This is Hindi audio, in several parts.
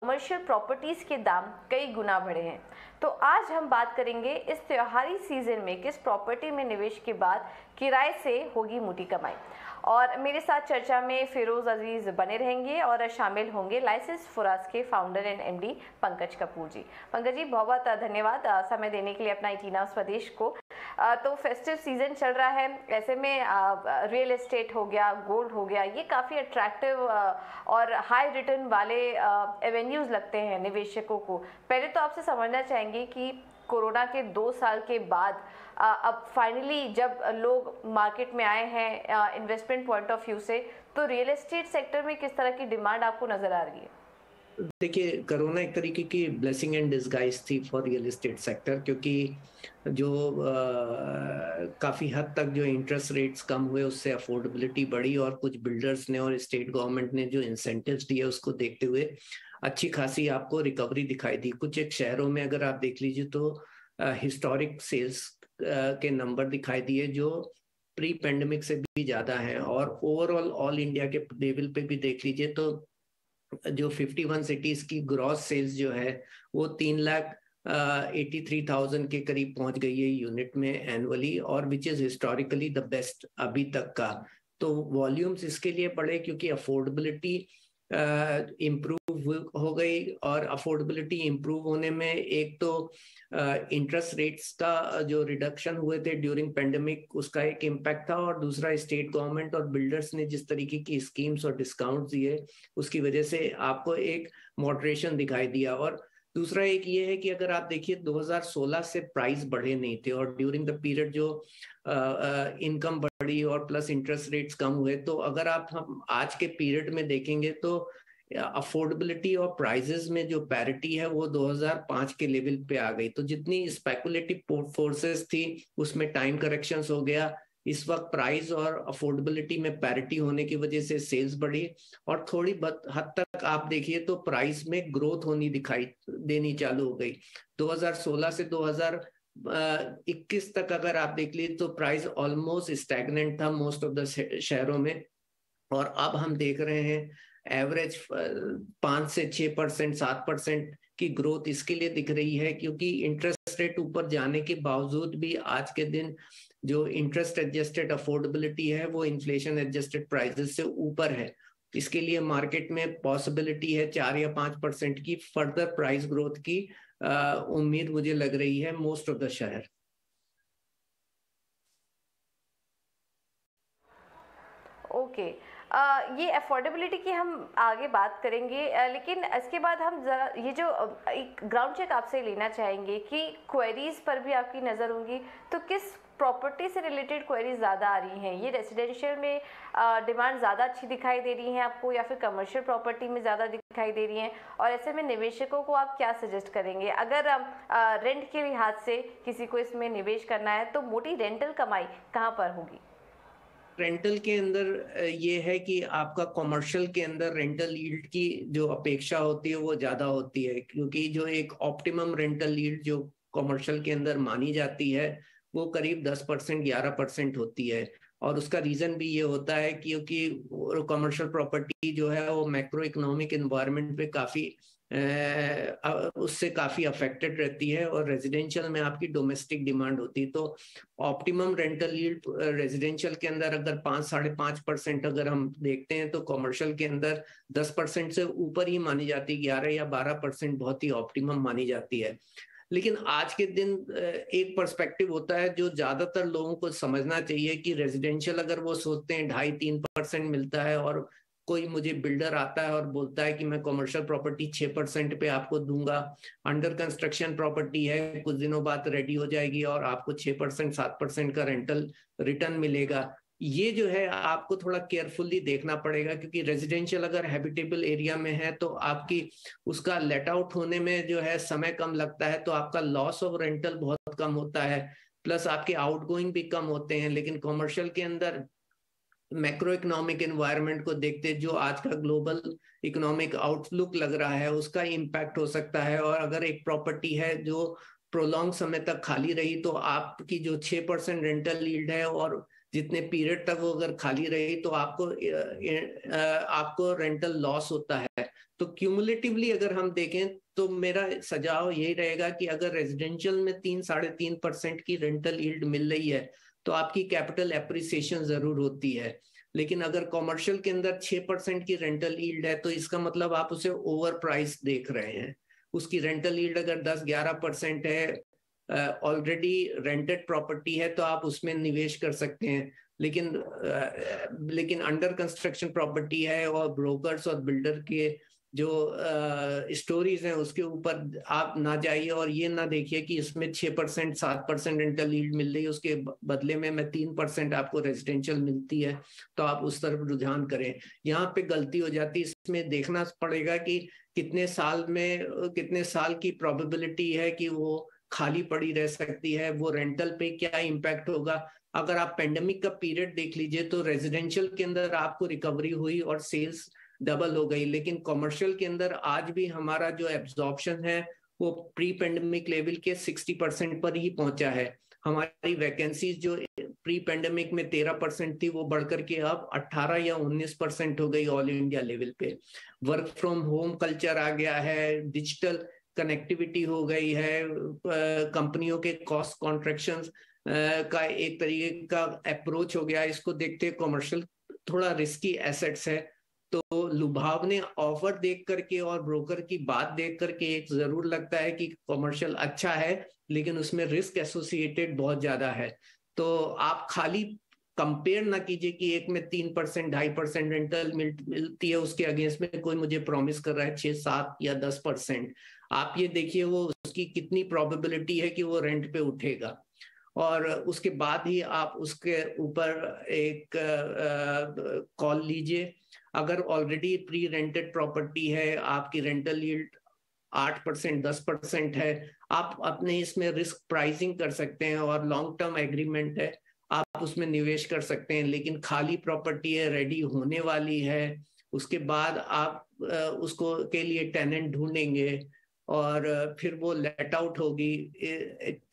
कमर्शियल प्रॉपर्टीज के दाम कई गुना बढ़े हैं। तो आज हम बात करेंगे इस त्योहारी सीजन में किस प्रॉपर्टी में निवेश के बाद किराए से होगी मोटी कमाई। और मेरे साथ चर्चा में फिरोज अजीज बने रहेंगे और शामिल होंगे लाइसेंस फुरास के founder and MD Pankaj Kapoor ji. Pankaj ji, बहुत बहुत धन्यवाद समय देने के लिए अपना इटीना स्वदेश को। तो फेस्टिव सीजन चल रहा है, ऐसे में रियल एस्टेट हो गया, गोल्ड हो गया, ये काफ़ी अट्रैक्टिव और हाई रिटर्न वाले एवेन्यूज़ लगते हैं निवेशकों को। पहले तो आपसे समझना चाहेंगे कि कोरोना के 2 साल के बाद अब फाइनली जब लोग मार्केट में आए हैं इन्वेस्टमेंट पॉइंट ऑफ व्यू से, तो रियल एस्टेट सेक्टर में किस तरह की डिमांड आपको नज़र आ रही है? देखिए, कोरोना एक तरीके की ब्लेसिंग एंड डिस्गाइज थी फॉर रियल एस्टेट सेक्टर, क्योंकि जो काफ़ी हद तक जो इंटरेस्ट रेट्स कम हुए उससे अफोर्डेबिलिटी बढ़ी और कुछ बिल्डर्स ने और स्टेट गवर्नमेंट ने जो इंसेंटिव्स दिए उसको देखते हुए अच्छी खासी आपको रिकवरी दिखाई दी। कुछ एक शहरों में अगर आप देख लीजिए तो हिस्टोरिक सेल्स के नंबर दिखाई दिए जो प्री पेंडेमिक से भी ज़्यादा हैं, और ओवरऑल ऑल इंडिया के लेवल पे भी देख लीजिए तो जो 51 सिटीज की ग्रॉस सेल्स जो है वो 3,83,000 के करीब पहुंच गई है यूनिट में एनुअली, और which is historically the best अभी तक का। तो वॉल्यूम्स इसके लिए बढ़े क्योंकि अफोर्डेबिलिटी इम्प्रूव हो गई, और अफोर्डेबिलिटी इम्प्रूव होने में एक तो इंटरेस्ट रेट्स का जो रिडक्शन हुए थे ड्यूरिंग पेंडेमिक उसका एक इम्पैक्ट था, और दूसरा स्टेट गवर्नमेंट और बिल्डर्स ने जिस तरीके की स्कीम्स और डिस्काउंट्स दिए उसकी वजह से आपको एक मॉडरेशन दिखाई दिया। और दूसरा एक ये है कि अगर आप देखिए 2016 से प्राइस बढ़े नहीं थे, और ड्यूरिंग द पीरियड जो इनकम बढ़ी और प्लस इंटरेस्ट रेट्स कम हुए, तो अगर हम आज के पीरियड में देखेंगे तो अफोर्डेबिलिटी और प्राइसेस में जो पैरिटी है वो 2005 के लेवल पे आ गई। तो जितनी स्पेकुलेटिव फोर्सेस थी उसमें टाइम करेक्शंस हो गया। इस वक्त प्राइस और अफोर्डेबिलिटी में पैरिटी होने की वजह से सेल्स बढ़ी, और थोड़ी हद तक आप देखिए तो प्राइस में ग्रोथ होनी दिखाई देनी चालू हो गई। 2016 से 2021 तक अगर आप देख लीजिए तो प्राइस ऑलमोस्ट स्टैग्नेंट था मोस्ट ऑफ द शहरों में, और अब हम देख रहे हैं एवरेज 5 से 6%, 7% की ग्रोथ इसके लिए दिख रही है क्योंकि इंटरेस्ट रेट ऊपर जाने के बावजूद भी आज के दिन जो इंटरेस्ट एडजस्टेड अफोर्डेबिलिटी है वो इन्फ्लेशन एडजस्टेड प्राइसेस से ऊपर है। इसके लिए मार्केट में पॉसिबिलिटी है 4 या 5% की फर्दर प्राइस ग्रोथ की उम्मीद मुझे लग रही है मोस्ट ऑफ द शहर। ओके, ये अफोर्डेबिलिटी की हम आगे बात करेंगे, लेकिन इसके बाद हम ज़रा ये जो एक ग्राउंड चेक आपसे लेना चाहेंगे कि क्वेरीज पर भी आपकी नज़र होंगी, तो किस प्रॉपर्टी से रिलेटेड क्वेरीज ज़्यादा आ रही हैं? ये रेजिडेंशियल में डिमांड ज़्यादा अच्छी दिखाई दे रही है आपको, या फिर कमर्शियल प्रॉपर्टी में ज़्यादा दिखाई दे रही हैं? और ऐसे में निवेशकों को आप क्या सजेस्ट करेंगे अगर रेंट के लिहाज से किसी को इसमें निवेश करना है, तो मोटी रेंटल कमाई कहाँ पर होगी? रेंटल के अंदर ये है कि आपका कॉमर्शियल के अंदर रेंटल यील्ड की जो अपेक्षा होती है वो ज़्यादा होती है, क्योंकि जो एक ऑप्टिमम रेंटल यील्ड जो कॉमर्शियल के अंदर मानी जाती है वो करीब 10%, 11% होती है। और उसका रीज़न भी ये होता है क्योंकि कॉमर्शियल प्रॉपर्टी जो है वो मैक्रो इकोनॉमिक एनवायरनमेंट पे काफ़ी उससे काफ़ी अफेक्टेड रहती है, और रेजिडेंशियल में आपकी डोमेस्टिक डिमांड होती है। तो ऑप्टिमम रेंटल यील्ड रेजिडेंशियल के अंदर अगर 5-5.5% अगर हम देखते हैं तो कॉमर्शियल के अंदर 10% से ऊपर ही मानी जाती है, 11 या 12% बहुत ही ऑप्टिमम मानी जाती है। लेकिन आज के दिन एक पर्सपेक्टिव होता है जो ज्यादातर लोगों को समझना चाहिए कि रेजिडेंशियल अगर वो सोचते हैं 2.5-3% मिलता है, और कोई मुझे बिल्डर आता है और बोलता है कि मैं कॉमर्शियल प्रॉपर्टी 6% पे आपको दूंगा, अंडर कंस्ट्रक्शन प्रॉपर्टी है, कुछ दिनों बाद रेडी हो जाएगी और आपको 6%, 7% का रेंटल रिटर्न मिलेगा। ये जो है आपको थोड़ा केयरफुली देखना पड़ेगा, क्योंकि रेजिडेंशियल अगर हैबिटेबल एरिया में है तो आपकी उसका लेट आउट होने में जो है समय कम लगता है, तो आपका लॉस ऑफ रेंटल बहुत कम होता है, प्लस आपके आउटगोइंग भी कम होते हैं। लेकिन कॉमर्शियल के अंदर मैक्रो इकोनॉमिक एनवायरनमेंट को देखते जो आज का ग्लोबल इकोनॉमिक आउटलुक लग रहा है उसका इम्पैक्ट हो सकता है, और अगर एक प्रॉपर्टी है जो प्रोलॉन्ग समय तक खाली रही तो आपकी जो 6% रेंटल यील्ड है और जितने पीरियड तक वो अगर खाली रही तो आपको रेंटल लॉस होता है। तो क्यूमुलेटिवली अगर हम देखें तो मेरा सुझाव यही रहेगा कि अगर रेजिडेंशियल में 3-3.5% की रेंटल यील्ड मिल रही है तो आपकी कैपिटल एप्रिसिएशन जरूर होती है। लेकिन अगर कॉमर्शियल के अंदर 6% की रेंटल यील्ड है तो इसका मतलब आप उसे ओवर प्राइस देख रहे हैं। उसकी रेंटल यील्ड अगर 10-11% है, ऑलरेडी रेंटेड प्रॉपर्टी है, तो आप उसमें निवेश कर सकते हैं। लेकिन अंडर कंस्ट्रक्शन प्रॉपर्टी है और ब्रोकर्स और बिल्डर के जो स्टोरीज हैं उसके ऊपर आप ना जाइए और ये ना देखिए कि इसमें 6% 7% रेंटल यील्ड मिल रही है, उसके बदले में 3% आपको रेजिडेंशियल मिलती है, तो आप उस तरफ रुझान करें। यहाँ पे गलती हो जाती है। इसमें देखना पड़ेगा कि कितने साल की प्रोबेबिलिटी है कि वो खाली पड़ी रह सकती है, वो रेंटल पे क्या इम्पैक्ट होगा। अगर आप पेंडेमिक का पीरियड देख लीजिए तो रेजिडेंशियल के अंदर आपको रिकवरी हुई और सेल्स डबल हो गई, लेकिन कॉमर्शियल के अंदर आज भी हमारा जो एब्जॉर्प्शन है वो प्री पेंडेमिक लेवल के 60% पर ही पहुंचा है। हमारी वैकेंसीज जो प्री पेंडेमिक में 13% थी वो बढ़कर के अब 18 या 19% हो गई ऑल इंडिया लेवल पे। वर्क फ्रॉम होम कल्चर आ गया है, डिजिटल कनेक्टिविटी हो गई है, कंपनियों के कॉस्ट कॉन्ट्रैक्शंस का एक तरीके का अप्रोच हो गया। इसको देखते कॉमर्शियल थोड़ा रिस्की एसेट्स है, तो लुभावने ऑफर देख करके और ब्रोकर की बात देख करके एक जरूर लगता है कि कॉमर्शियल अच्छा है, लेकिन उसमें रिस्क एसोसिएटेड बहुत ज्यादा है। तो आप खाली कंपेयर ना कीजिए कि एक में 3% 2.5% रेंटल मिलती है, उसके अगेंस्ट में कोई मुझे प्रॉमिस कर रहा है 6, 7 या 10%। आप ये देखिए वो उसकी कितनी प्रोबेबिलिटी है कि वो रेंट पे उठेगा, और उसके बाद ही आप उसके ऊपर एक कॉल लीजिए। अगर ऑलरेडी प्री रेंटेड प्रॉपर्टी है, आपकी रेंटल यील्ड 8% 10% है, आप अपने इसमें रिस्क प्राइसिंग कर सकते हैं और लॉन्ग टर्म एग्रीमेंट है, आप उसमें निवेश कर सकते हैं। लेकिन खाली प्रॉपर्टी है, रेडी होने वाली है, उसके बाद आप उसको के लिए टेनेंट ढूंढेंगे और फिर वो लेट आउट होगी।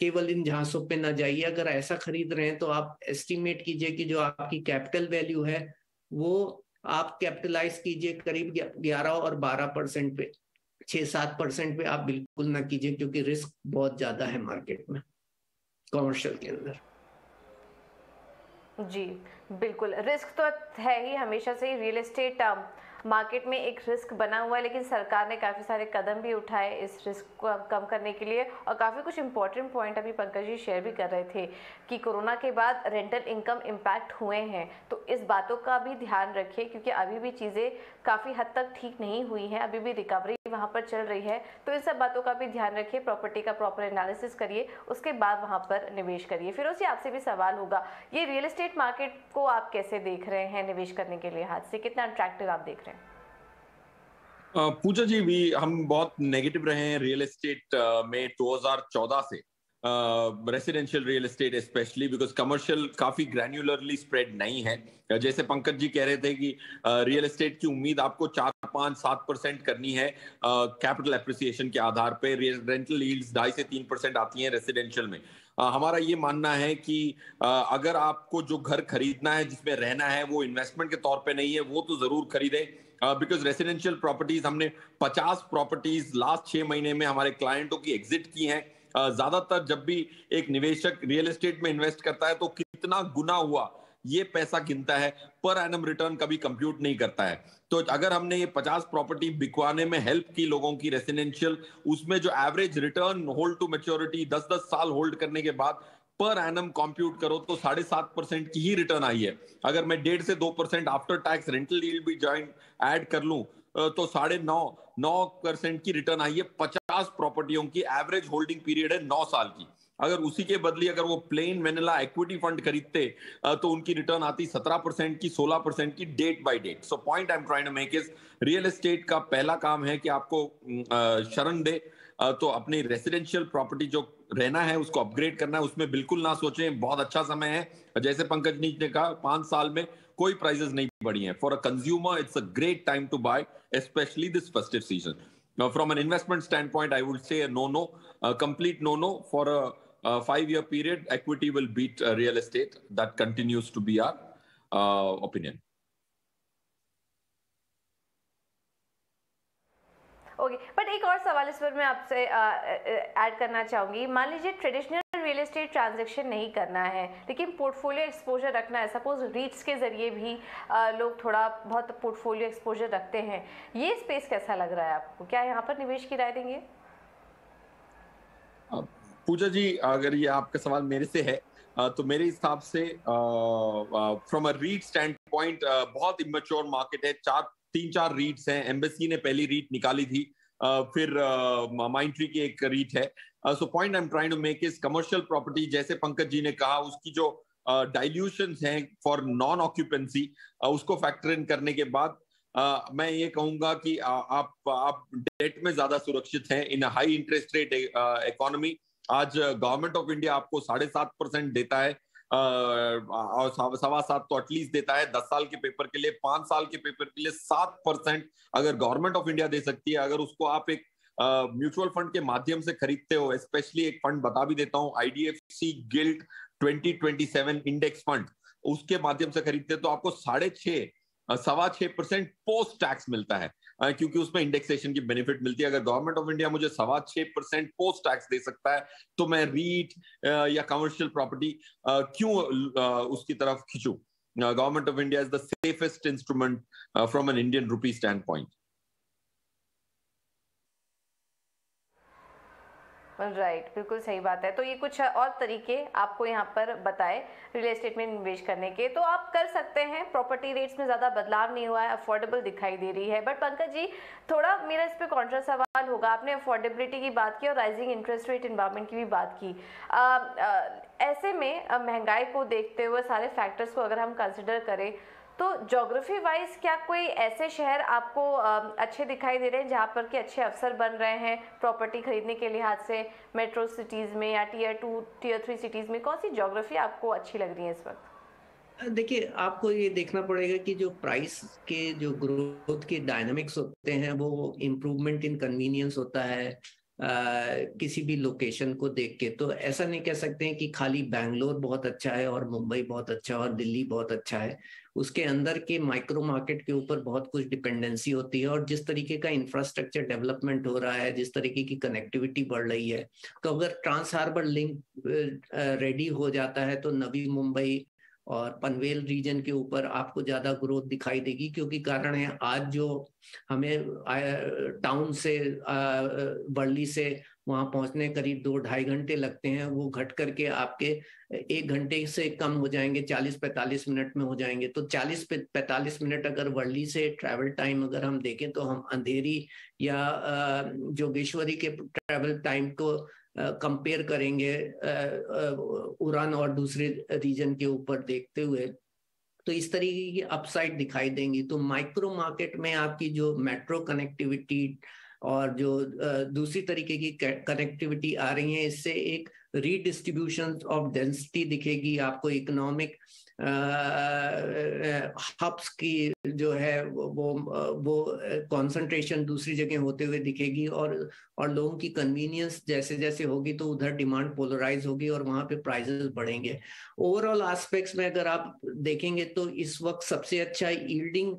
केवल इन झांसों पे ना जाइए। अगर ऐसा खरीद रहे हैं तो आप एस्टिमेट कीजिए कि जो आपकी कैपिटल वैल्यू है वो आप कैपिटलाइज कीजिए करीब 11 और 12% पे, 6-7% पे आप बिल्कुल ना कीजिए, क्योंकि रिस्क बहुत ज्यादा है मार्केट में कॉमर्शियल के अंदर। जी बिल्कुल, रिस्क तो है ही, हमेशा से ही रियल एस्टेट मार्केट में एक रिस्क बना हुआ है, लेकिन सरकार ने काफ़ी सारे कदम भी उठाए इस रिस्क को कम करने के लिए। और काफ़ी कुछ इंपॉर्टेंट पॉइंट अभी पंकज जी शेयर भी कर रहे थे कि कोरोना के बाद रेंटल इनकम इम्पैक्ट हुए हैं, तो इस बातों का भी ध्यान रखिए, क्योंकि अभी भी चीज़ें काफ़ी हद तक ठीक नहीं हुई हैं, अभी भी रिकवरी वहाँ पर चल रही है। तो इन सब बातों का भी ध्यान रखिए, प्रॉपर्टी का प्रॉपर एनालिसिस करिए, उसके बाद वहाँ पर निवेश करिए। फिरोज जी, आपसे भी सवाल होगा, ये रियल एस्टेट मार्केट को आप कैसे देख रहे हैं निवेश करने के लिए, हाथ से कितना अट्रैक्टिव आप देख रहे हैं? पूजा जी, भी हम बहुत नेगेटिव रहे हैं रियल एस्टेट में 2014 से, residential real estate specially, because commercial काफी ग्रैन्युलरली स्प्रेड नहीं है। जैसे पंकज जी कह रहे थे कि रियल एस्टेट की उम्मीद आपको 4-5-7% करनी है कैपिटल एप्रिसिएशन के आधार पे। रेंटल यील्ड्स 2.5 से 3% आती हैं रेसिडेंशियल में। हमारा ये मानना है कि अगर आपको जो घर खरीदना है, जिसमें रहना है, वो इन्वेस्टमेंट के तौर पे नहीं है, वो तो जरूर खरीदे। बिकॉज रेसिडेंशियल प्रॉपर्टीज, हमने 50 प्रॉपर्टीज लास्ट 6 महीने में हमारे क्लाइंटों की एग्जिट की हैं। ज्यादातर जब भी एक निवेशक रियल एस्टेट में इन्वेस्ट करता है तो कितना गुना हुआ ये पैसा गिनता है, पर एनम रिटर्न कभी कंप्यूट नहीं करता है। तो अगर हमने ये 50 प्रॉपर्टी बिकवाने में हेल्प की लोगों की रेसिडेंशियल, उसमें जो average return hold to maturity 10-10 साल होल्ड करने के बाद पर एनम कंप्यूट करो तो 7.5% की ही रिटर्न आई है। अगर मैं 1.5 से 2% आफ्टर टैक्स रेंटल यील्ड भी ज्वाइन ऐड कर लूं तो 9.5% की रिटर्न आई है। 50 प्रॉपर्टियों की एवरेज होल्डिंग पीरियड है 9 साल की। अगर उसी के बदले अगर वो प्लेन वेनिला इक्विटी फंड खरीदते तो उनकी रिटर्न आती 17% की, 16% की, date by date. So point I am trying to make is, real estate का पहला काम है कि आपको शरण दे, तो अपनी रेसिडेंशियल प्रॉपर्टी जो रहना है उसको अपग्रेड करना है, उसमें बिल्कुल ना सोचें बहुत अच्छा समय है। जैसे पंकज जी ने कहा 5 साल में कोई प्राइसेस नहीं बढ़ी हैं। For a consumer it's a great time to buy, specially this festive season. From an investment standpoint, I would say a no-no, a complete no-no. For a 5-year period, equity will beat real estate. That continues to be our opinion. Okay, but एक और सवाल इस पर मैं आपसे ऐड करना चाहूँगी। मान लीजिए ट्रेडिशनल रियल एस्टेट ट्रांजैक्शन नहीं करना है लेकिन पोर्टफोलियो एक्सपोजर रखना है, सपोज रीट्स के जरिए भी लोग थोड़ा बहुत पोर्टफोलियो एक्सपोजर रखते हैं, ये स्पेस कैसा लग रहा है आपको? क्या यहाँ पर निवेश की राय देंगे? पूजा जी, अगर ये आपका सवाल मेरे से है तो मेरे हिसाब से from a REIT stand point बहुत इमेच्योर मार्केट है। 3-4 रीट्स हैं। एम्बेसी ने पहली रीट निकाली थी, फिर माइंडट्री की एक रीट है। So point I am trying to make is commercial property, जैसे पंकज जी ने कहा, उसकी जो डाइल्यूशंस हैं फॉर नॉन ऑक्यूपेंसी, उसको फैक्टर इन करने के बाद मैं ये कहूंगा कि आप डेट में ज्यादा सुरक्षित हैं इन हाई इंटरेस्ट रेट इकोनॉमी। आज गवर्नमेंट ऑफ इंडिया आपको 7.5% देता है, और 7.25 तो एटलीस्ट देता है 10 साल के पेपर के लिए। 5 साल के पेपर के लिए 7% अगर गवर्नमेंट ऑफ इंडिया दे सकती है, अगर उसको आप एक म्यूचुअल फंड के माध्यम से खरीदते हो, स्पेशली एक फंड बता भी देता हूँ, IDFC गिल्ड 2027 इंडेक्स फंड, उसके माध्यम से खरीदते हो तो आपको 6.5% पोस्ट टैक्स मिलता है, क्योंकि उसमें इंडेक्सेशन की बेनिफिट मिलती है। अगर गवर्नमेंट ऑफ इंडिया मुझे 6.25% पोस्ट टैक्स दे सकता है तो मैं रीट या कमर्शियल प्रॉपर्टी क्यों उसकी तरफ खींचूं? Government of India is the safest instrument from an Indian rupee standpoint. Right, बिल्कुल सही बात है। तो ये कुछ और तरीके आपको यहाँ पर बताए रियल एस्टेट में निवेश करने के, तो आप कर सकते हैं। प्रॉपर्टी रेट्स में ज़्यादा बदलाव नहीं हुआ है, अफोर्डेबल दिखाई दे रही है। बट पंकज जी, थोड़ा मेरा इस पर कॉन्ट्रा सवाल होगा। आपने अफोर्डेबिलिटी की बात की और राइजिंग इंटरेस्ट रेट इन्वायरमेंट की भी बात की। ऐसे में महंगाई को देखते हुए सारे फैक्टर्स को अगर हम कंसिडर करें तो ज्योग्राफी वाइज क्या कोई ऐसे शहर आपको अच्छे दिखाई दे रहे हैं जहाँ पर कि अच्छे अवसर बन रहे हैं प्रॉपर्टी खरीदने के लिहाज से? मेट्रो सिटीज़ में या टियर 2 टियर 3 सिटीज़ में कौन सी ज्योग्राफी आपको अच्छी लग रही है इस वक्त? देखिए, आपको ये देखना पड़ेगा कि जो प्राइस के जो ग्रोथ के डायनामिक्स होते हैं वो इम्प्रूवमेंट इन कन्वीनियंस होता है किसी भी लोकेशन को देख के। तो ऐसा नहीं कह सकते हैं कि खाली बैंगलोर बहुत अच्छा है और मुंबई बहुत अच्छा है और दिल्ली बहुत अच्छा है। उसके अंदर के माइक्रो मार्केट के ऊपर बहुत कुछ डिपेंडेंसी होती है, और जिस तरीके का इंफ्रास्ट्रक्चर डेवलपमेंट हो रहा है, जिस तरीके की कनेक्टिविटी बढ़ रही है, तो अगर ट्रांस हार्बर लिंक रेडी हो जाता है तो नवी मुंबई और पनवेल रीजन के ऊपर आपको ज्यादा ग्रोथ दिखाई देगी। क्योंकि कारण है, आज जो हमें टाउन से वर्ली से वहां पहुंचने करीब 2-2.5 घंटे लगते हैं, वो घट करके आपके 1 घंटे से कम हो जाएंगे, 40-45 मिनट में हो जाएंगे। तो 40-45 मिनट अगर वर्ली से ट्रैवल टाइम अगर हम देखें तो हम अंधेरी या जोगेश्वरी के ट्रैवल टाइम को कंपेयर करेंगे उड़ान और दूसरे रीजन के ऊपर देखते हुए, तो इस तरीके की अपसाइड दिखाई देंगी। तो माइक्रो मार्केट में आपकी जो मेट्रो कनेक्टिविटी और जो दूसरी तरीके की कनेक्टिविटी आ रही है, इससे एक रीडिस्ट्रीब्यूशन ऑफ डेंसिटी दिखेगी आपको। इकोनॉमिक हब्स की जो है वो कंसंट्रेशन दूसरी जगह होते हुए दिखेगी, और लोगों की कन्वीनियंस जैसे जैसे होगी तो उधर डिमांड पोलराइज होगी और वहां पे प्राइसेस बढ़ेंगे। ओवरऑल एस्पेक्ट्स में अगर आप देखेंगे तो इस वक्त सबसे अच्छा यील्डिंग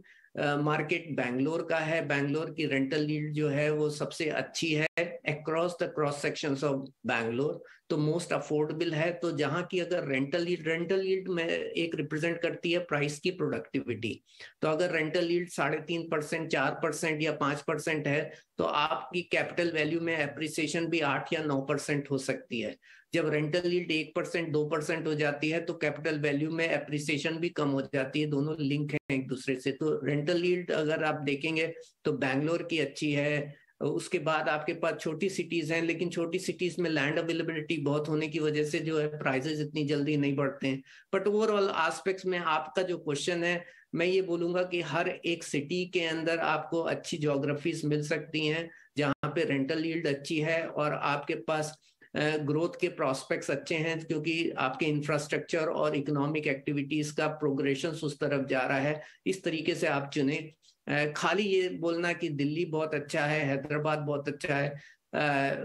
मार्केट बैंगलोर का है। बैंगलोर की रेंटल यील्ड जो है वो सबसे अच्छी है across the cross sections of Bangalore, तो मोस्ट अफोर्डेबल है। तो जहां की अगर रेंटल यील्ड में एक रिप्रेजेंट करती है प्राइस की प्रोडक्टिविटी, तो अगर रेंटल यील्ड 3.5%, 4% या 5% है तो आपकी कैपिटल वैल्यू में एप्रिसिएशन भी 8 या 9% हो सकती है। जब रेंटल यील्ड 1%, 2% हो जाती है तो कैपिटल वैल्यू में एप्रिसिएशन भी कम हो जाती है। दोनों लिंक हैं एक दूसरे से। तो रेंटल यील्ड अगर आप देखेंगे तो बैंगलोर की अच्छी है। उसके बाद आपके पास छोटी सिटीज हैं, लेकिन छोटी सिटीज में लैंड अवेलेबिलिटी बहुत होने की वजह से जो है प्राइसेस इतनी जल्दी नहीं बढ़ते हैं। बट ओवरऑल एस्पेक्ट्स में आपका जो क्वेश्चन है, मैं ये बोलूंगा कि हर एक सिटी के अंदर आपको अच्छी ज्योग्राफीज मिल सकती हैं जहां पे रेंटल यील्ड अच्छी है और आपके पास ग्रोथ के प्रोस्पेक्ट्स अच्छे हैं, क्योंकि आपके इंफ्रास्ट्रक्चर और इकोनॉमिक एक्टिविटीज का प्रोग्रेशन उस तरफ जा रहा है। इस तरीके से आप चुने। खाली ये बोलना कि दिल्ली बहुत अच्छा है, हैदराबाद बहुत अच्छा है,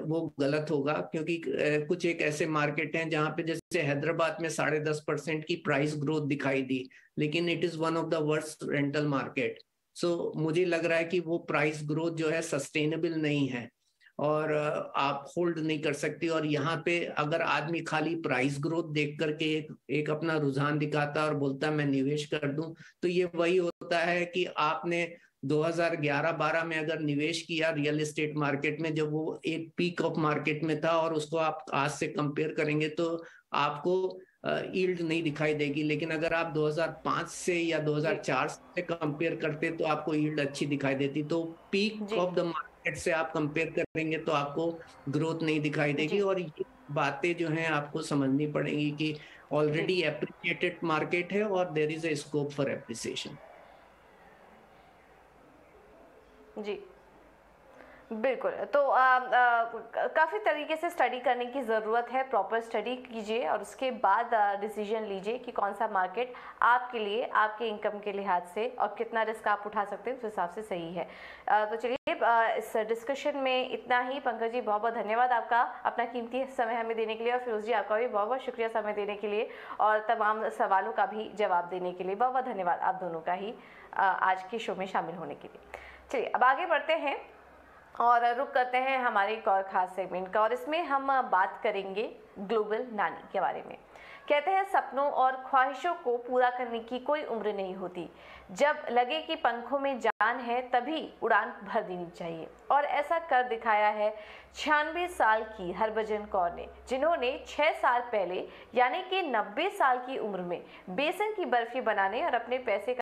वो गलत होगा। क्योंकि कुछ एक ऐसे मार्केट हैं जहां पे जैसे हैदराबाद में 10.5% की प्राइस ग्रोथ दिखाई दी, लेकिन it is one of the worst rental market. So मुझे लग रहा है कि वो प्राइस ग्रोथ जो है सस्टेनेबल नहीं है और आप होल्ड नहीं कर सकती। और यहाँ पे अगर आदमी खाली प्राइस ग्रोथ देख करके एक अपना रुझान दिखाता है और बोलता है मैं निवेश कर दूं, तो ये वही होता है कि आपने 2011-12 में अगर निवेश किया रियल एस्टेट मार्केट में, जब वो एक पीक ऑफ मार्केट में था, और उसको आप आज से कंपेयर करेंगे तो आपको यील्ड नहीं दिखाई देगी। लेकिन अगर आप 2005 से या 2004 से कंपेयर करते तो आपको यील्ड अच्छी दिखाई देती। तो पीक ऑफ द मार्केट से आप कंपेयर करेंगे तो आपको ग्रोथ नहीं दिखाई देगी। और ये बातें जो हैं आपको समझनी पड़ेगी कि ऑलरेडी एप्रिशिएटेड मार्केट है और there is a scope for appreciation. जी बिल्कुल। तो काफ़ी तरीके से स्टडी करने की ज़रूरत है, प्रॉपर स्टडी कीजिए और उसके बाद डिसीजन लीजिए कि कौन सा मार्केट आपके लिए, आपके इनकम के लिहाज से और कितना रिस्क आप उठा सकते हैं उस हिसाब से सही है। तो चलिए इस डिस्कशन में इतना ही। पंकज जी बहुत बहुत धन्यवाद आपका अपना कीमती समय हमें देने के लिए, और फिरोज जी आपका भी बहुत बहुत शुक्रिया समय देने के लिए और तमाम सवालों का भी जवाब देने के लिए। बहुत बहुत धन्यवाद आप दोनों का ही आज के शो में शामिल होने के लिए। चलिए अब आगे बढ़ते हैं और रुक करते हैं हमारे एक और खास सेगमेंट का, और इसमें हम बात करेंगे ग्लोबल नानी के बारे में। कहते हैं सपनों और ख्वाहिशों को पूरा करने की कोई उम्र नहीं होती, जब लगे कि पंखों में जान है तभी उड़ान भर देनी चाहिए। और ऐसा कर दिखाया है 96 साल की हरभजन कौर ने, जिन्होंने 6 साल पहले यानी कि 90 साल की उम्र में बेसन की बर्फी बनाने और अपने पैसे